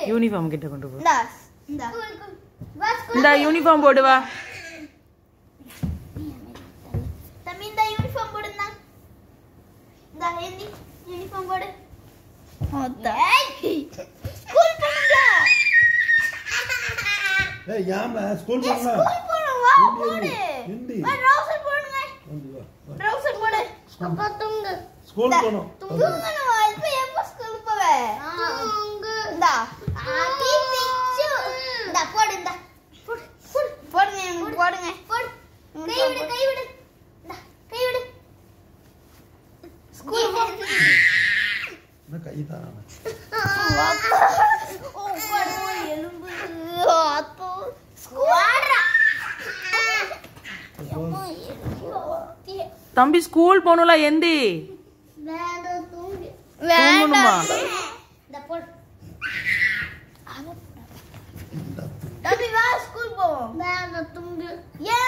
Uniform கிட்ட கொண்டு போ. இந்த யூனிஃபார்ம் போடு வா. தம்பி இந்த யூனிஃபார்ம் போடுங்க. இந்த ஹிந்தி யூனிஃபார்ம் போடு. ஸ்கூல் போங்க. ஏய் யாமா ஸ்கூல் போங்க. ஸ்கூல் போறோம் வா போடு. ஹிந்தி. வா ட்ரவுசர் போடுங்க. ட்ரவுசர் போடு. அப்பா தூங்கு. ஸ்கூல் போணும். தூங்கணும் வா. இப்ப எப்ப ஸ்கூல் போவே? தூங்கு. இந்தா. ஆதி பிச்சு. இந்தா போடு இந்தா. போடு. போடுங்க போடுங்க. போடு. கை விடு கை விடு. இந்தா கை விடு. ஸ்கூல் போ. நான் கை தான். ஓ போடு எலும்பு. ஆத்தோ. ஸ்குவாட்ரா. தம்பி ஸ்கூல் போணும்ல எந்தி. வேண்டாம் தூங்கு. தூங்கணுமா? இந்த போடு. தம்பி வா ஸ்கூல் போவோம். வேண்டாம் தூங்கு. ஏன்